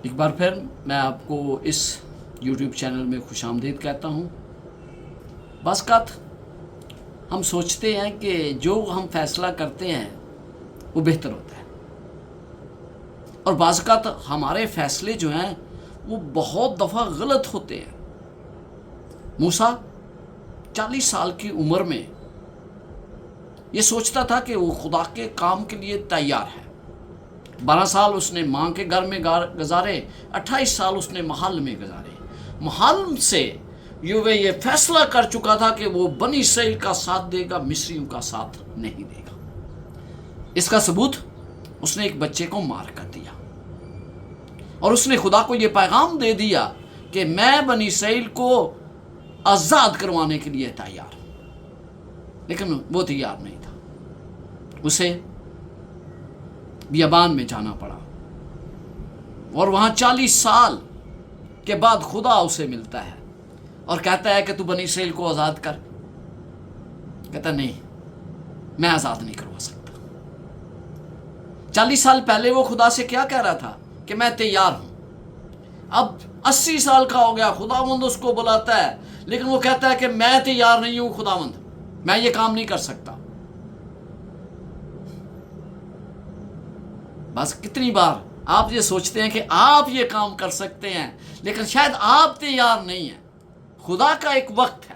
ایک بار پھر میں آپ کو اس یوٹیوب چینل میں خوش آمدید کہتا ہوں۔ بعض اوقات ہم سوچتے ہیں کہ جو ہم فیصلہ کرتے ہیں وہ بہتر ہوتا ہے، اور بعض اوقات ہمارے فیصلے جو ہیں وہ بہت دفعہ غلط ہوتے ہیں۔ موسیٰ 40 سال کی عمر میں یہ سوچتا تھا کہ وہ خدا کے کام کے لیے تیار ہے۔ 12 سال اس نے ماں کے گھر میں گزارے، 28 سال اس نے محل میں گزارے۔ محل سے یہ فیصلہ کر چکا تھا کہ وہ بنی اسرائیل کا ساتھ دے گا، مصریوں کا ساتھ نہیں دے گا۔ اس کا ثبوت اس نے ایک بچے کو مار کر دیا، اور اس نے خدا کو یہ پیغام دے دیا کہ میں بنی اسرائیل کو آزاد کروانے کے لیے تیار ہوں، لیکن وہ تیار نہیں تھا۔ اسے بیابان میں جانا پڑا، اور وہاں 40 سال کے بعد خدا اسے ملتا ہے اور کہتا ہے کہ تو بنی اسرائیل کو آزاد کر۔ کہتا نہیں، میں آزاد نہیں کروا سکتا۔ 40 سال پہلے وہ خدا سے کیا کہہ رہا تھا کہ میں تیار ہوں۔ اب 80 سال کا ہو گیا، خداوند اس کو بلاتا ہے، لیکن وہ کہتا ہے کہ میں تیار نہیں ہوں خداوند، میں یہ کام نہیں کر سکتا۔ بس کتنی بار آپ یہ سوچتے ہیں کہ آپ یہ کام کر سکتے ہیں، لیکن شاید آپ تیار نہیں ہیں۔ خدا کا ایک وقت ہے،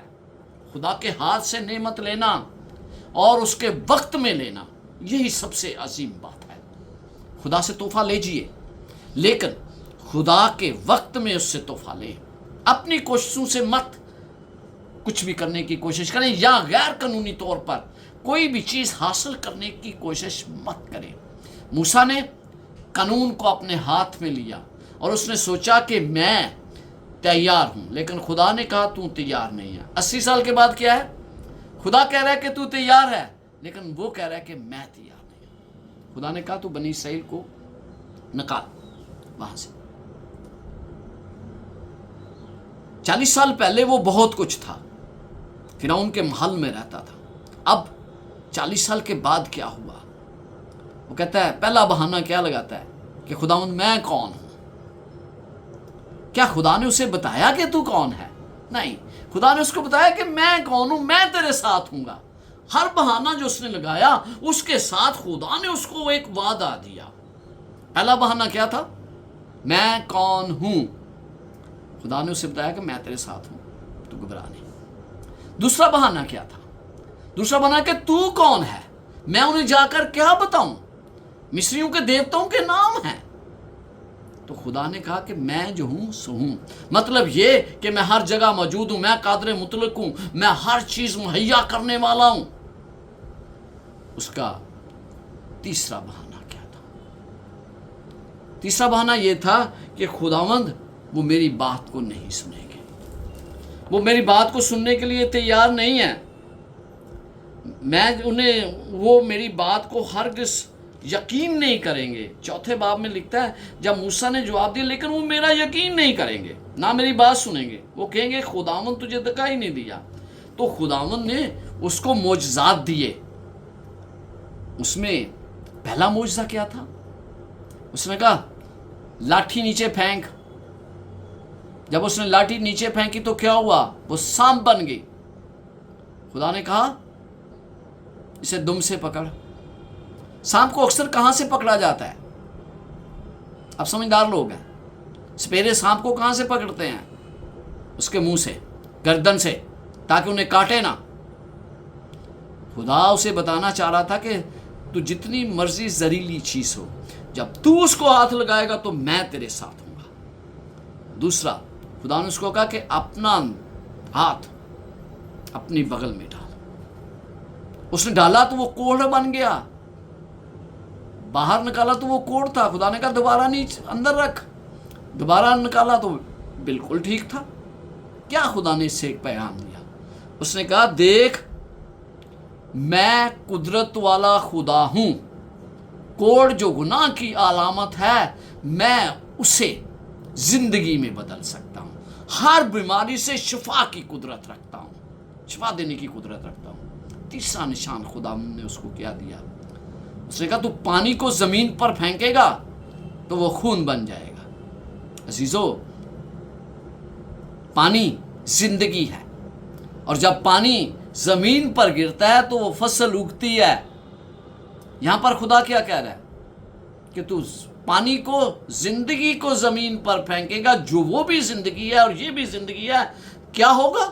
خدا کے ہاتھ سے نعمت لینا اور اس کے وقت میں لینا، یہی سب سے عظیم بات ہے۔ خدا سے تحفہ لیجئے، لیکن خدا کے وقت میں اس سے تحفہ لیں۔ اپنی کوششوں سے مت کچھ بھی کرنے کی کوشش کریں، یا غیر قانونی طور پر کوئی بھی چیز حاصل کرنے کی کوشش مت کریں۔ موسیٰ نے قانون کو اپنے ہاتھ میں لیا اور اس نے سوچا کہ میں تیار ہوں، لیکن خدا نے کہا تو تیار نہیں ہے۔ 80 سال کے بعد کیا ہے؟ خدا کہہ رہا ہے کہ تو تیار ہے، لیکن وہ کہہ رہا ہے کہ میں تیار نہیں ہوں۔ خدا نے کہا تو بنی اسرائیل کو نکال وہاں سے۔ 40 سال پہلے وہ بہت کچھ تھا، فرعون کے محل میں رہتا تھا۔ اب 40 سال کے بعد کیا ہوا؟ وہ کہتا ہے، پہلا بہانہ کیا لگاتا ہے کہ خداوند میں کون ہوں۔ کیا خدا نے اسے بتایا کہ تو کون ہے؟ نہیں، خدا نے اس کو بتایا کہ میں کون ہوں، میں تیرے ساتھ ہوں گا۔ ہر بہانہ جو اس نے لگایا اس کے ساتھ خدا نے اس کو ایک وعدہ دیا۔ پہلا بہانہ کیا تھا؟ میں کون ہوں۔ خدا نے اسے بتایا کہ میں تیرے ساتھ ہوں، تو گھبرا نہیں۔ دوسرا بہانہ کیا تھا؟ دوسرا بہانہ کہ تو کون ہے، میں انہیں جا کر کیا بتاؤں، مصریوں کے دیوتاؤں کے نام ہیں۔ تو خدا نے کہا کہ میں جو ہوں سو ہوں، مطلب یہ کہ میں ہر جگہ موجود ہوں، میں قادر مطلق ہوں، میں ہر چیز مہیا کرنے والا ہوں۔ اس کا تیسرا بہانہ کیا تھا؟ تیسرا بہانہ یہ تھا کہ خداوند وہ میری بات کو نہیں سنیں گے، وہ میری بات کو سننے کے لیے تیار نہیں ہے، وہ میری بات کو ہرگز یقین نہیں کریں گے۔ 4 باب میں لکھتا ہے جب موسیٰ نے جواب دیا، لیکن وہ میرا یقین نہیں کریں گے، نہ میری بات سنیں گے، وہ کہیں گے خداوند تجھے دکھائی نہیں دیا۔ تو خداوند نے اس کو معجزات دیے۔ اس میں پہلا معجزہ کیا تھا؟ اس نے کہا لاٹھی نیچے پھینک۔ جب اس نے لاٹھی نیچے پھینکی تو کیا ہوا؟ وہ سانپ بن گئی۔ خدا نے کہا اسے دم سے پکڑ۔ سانپ کو اکثر کہاں سے پکڑا جاتا ہے؟ اب سمجھدار لوگ ہیں، سپیرے سانپ کو کہاں سے پکڑتے ہیں؟ اس کے منہ سے، گردن سے، تاکہ انہیں کاٹے نہ۔ خدا اسے بتانا چاہ رہا تھا کہ تو جتنی مرضی زہریلی چیز ہو، جب تو اس کو ہاتھ لگائے گا تو میں تیرے ساتھ ہوں گا۔ دوسرا، خدا نے اس کو کہا کہ اپنا ہاتھ اپنی بغل میں ڈال۔ اس نے ڈالا تو وہ کوڑ بن گیا، باہر نکالا تو وہ کوڑ تھا۔ خدا نے کہا دوبارہ نیچے اندر رکھ، دوبارہ نکالا تو بالکل ٹھیک تھا۔ کیا خدا نے اس سے ایک پیغام دیا؟ اس نے کہا دیکھ میں قدرت والا خدا ہوں، کوڑ جو گناہ کی علامت ہے میں اسے زندگی میں بدل سکتا ہوں، ہر بیماری سے شفا کی قدرت رکھتا ہوں، شفا دینے کی قدرت رکھتا ہوں۔ تیسرا نشان خدا نے اس کو کیا دیا؟ اس نے کہا تو پانی کو زمین پر پھینکے گا تو وہ خون بن جائے گا، عزیزو، پانی زندگی ہے، اور جب پانی زمین پر گرتا ہے تو وہ فصل اگتی ہے۔ یہاں پر خدا کیا کہہ رہا ہے کہ تو پانی کو، زندگی کو زمین پر پھینکے گا، جو وہ بھی زندگی ہے اور یہ بھی زندگی ہے، کیا ہوگا؟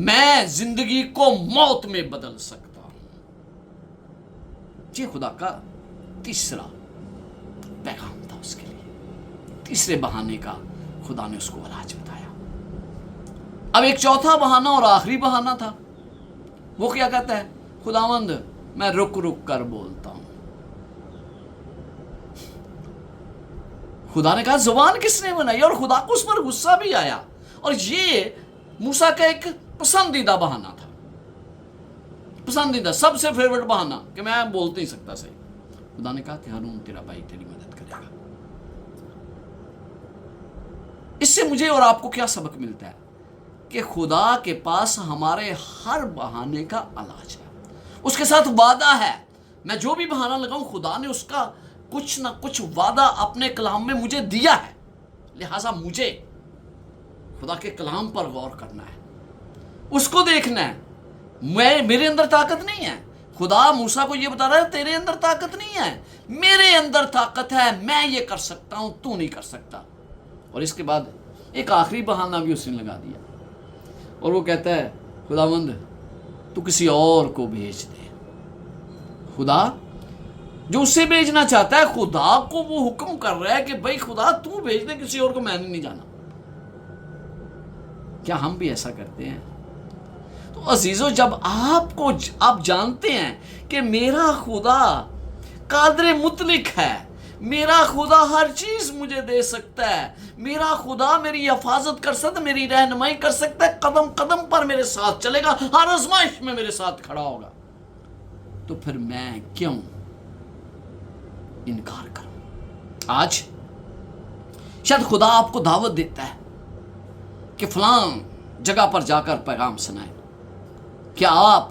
میں زندگی کو موت میں بدل سکتا ہوں۔ یہ خدا کا تیسرا پیغام تھا اس کے لیے، تیسرے بہانے کا خدا نے اس کو علاج بتایا۔ اب ایک چوتھا بہانہ اور آخری بہانہ تھا، وہ کیا کہتا ہے؟ خداوند میں رک رک کر بولتا ہوں۔ خدا نے کہا زبان کس نے بنائی؟ اور خدا کو اس پر غصہ بھی آیا، اور یہ موسیٰ کا ایک پسندیدہ بہانہ تھا، پسندیدہ، سب سے فیورٹ بہانہ کہ میں بول نہیں سکتا صحیح۔ خدا نے کہا کہ ہارون تیرا بھائی تیری مدد کرے گا۔ اس سے مجھے اور آپ کو کیا سبق ملتا ہے؟ کہ خدا کے پاس ہمارے ہر بہانے کا علاج ہے، اس کے ساتھ وعدہ ہے۔ میں جو بھی بہانہ لگاؤں، خدا نے اس کا کچھ نہ کچھ وعدہ اپنے کلام میں مجھے دیا ہے، لہٰذا مجھے خدا کے کلام پر غور کرنا ہے، اس کو دیکھنا ہے۔ میرے اندر طاقت نہیں ہے، خدا موسیٰ کو یہ بتا رہا ہے تیرے اندر طاقت نہیں ہے، میرے اندر طاقت ہے، میں یہ کر سکتا ہوں، تو نہیں کر سکتا۔ اور اس کے بعد ایک آخری بہانہ بھی اس نے لگا دیا، اور وہ کہتا ہے خداوند تو کسی اور کو بھیج دے۔ خدا جو اسے بھیجنا چاہتا ہے، خدا کو وہ حکم کر رہا ہے کہ بھائی خدا تو بھیج دے کسی اور کو، میں نے نہیں جانا۔ کیا ہم بھی ایسا کرتے ہیں؟ تو عزیزو، جب آپ جانتے ہیں کہ میرا خدا قادر مطلق ہے، میرا خدا ہر چیز مجھے دے سکتا ہے، میرا خدا میری حفاظت کر سکتا ہے، میری رہنمائی کر سکتا ہے، قدم قدم پر میرے ساتھ چلے گا، ہر آزمائش میں میرے ساتھ کھڑا ہوگا، تو پھر میں کیوں انکار کروں؟ آج شاید خدا آپ کو دعوت دیتا ہے کہ فلاں جگہ پر جا کر پیغام سنائیں۔ کیا آپ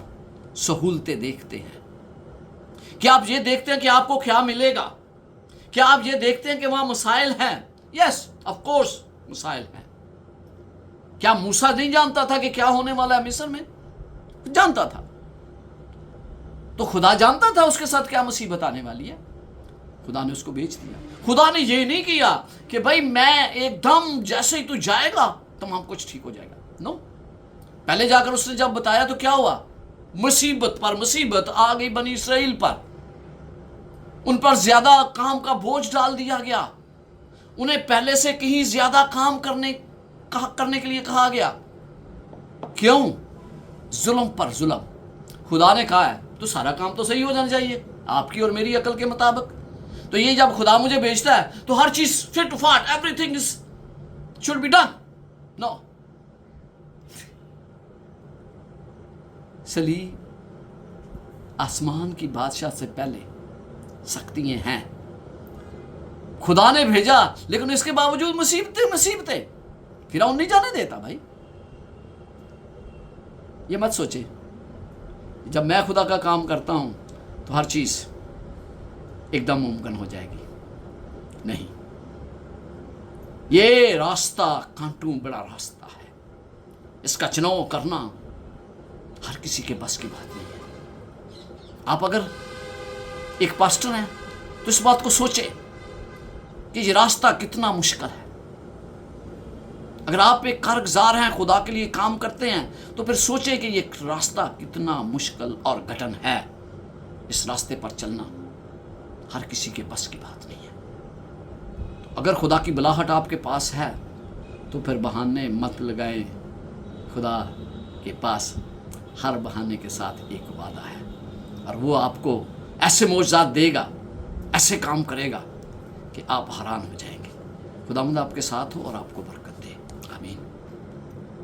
سہولتیں دیکھتے ہیں؟ کیا آپ یہ دیکھتے ہیں کہ آپ کو کیا ملے گا؟ کیا آپ یہ دیکھتے ہیں کہ وہاں مسائل ہیں؟ یس آف کورس مسائل ہیں۔ کیا موسیٰ نہیں جانتا تھا کہ کیا ہونے والا ہے مصر میں؟ جانتا تھا۔ تو خدا جانتا تھا اس کے ساتھ کیا مصیبت آنے والی ہے، خدا نے اس کو بھیج دیا۔ خدا نے یہ نہیں کیا کہ بھائی میں ایک دم جیسے ہی تو جائے گا تمام کچھ ٹھیک ہو جائے گا، نو۔ پہلے جا کر اس نے جب بتایا تو کیا ہوا؟ مصیبت پر مصیبت آ گئی بنی اسرائیل پر، ان پر زیادہ کام کا بوجھ ڈال دیا گیا، انہیں پہلے سے کہیں زیادہ کام کرنے کے لیے کہا گیا۔ کیوں؟ ظلم پر ظلم۔ خدا نے کہا ہے تو سارا کام تو صحیح ہو جانا چاہیے آپ کی اور میری عقل کے مطابق۔ تو یہ جب خدا مجھے بھیجتا ہے تو ہر چیز فٹ فاٹ، everything should be done, no. سلی آسمان کی بادشاہ سے پہلے سختیاں ہیں، خدا نے بھیجا، لیکن اس کے باوجود مصیبتیں فرعون نہیں جانے دیتا۔ بھائی یہ مت سوچے جب میں خدا کا کام کرتا ہوں تو ہر چیز ایک دم ممکن ہو جائے گی، نہیں۔ یہ راستہ کانٹوں بڑا راستہ ہے، اس کا چناؤ کرنا ہر کسی کے بس کی بات نہیں ہے۔ آپ اگر ایک پاسٹر ہیں تو اس بات کو سوچیں کہ یہ راستہ کتنا مشکل ہے۔ اگر آپ ایک کارگزار ہیں، خدا کے لیے کام کرتے ہیں، تو پھر سوچیں کہ یہ راستہ کتنا مشکل اور کٹھن ہے۔ اس راستے پر چلنا ہر کسی کے بس کی بات نہیں ہے۔ تو اگر خدا کی بلاہٹ آپ کے پاس ہے تو پھر بہانے مت لگائیں۔ خدا کے پاس ہر بہانے کے ساتھ ایک وعدہ ہے، اور وہ آپ کو ایسے معجزات دے گا، ایسے کام کرے گا کہ آپ حیران ہو جائیں گے۔ خداوند آپ کے ساتھ ہو اور آپ کو برکت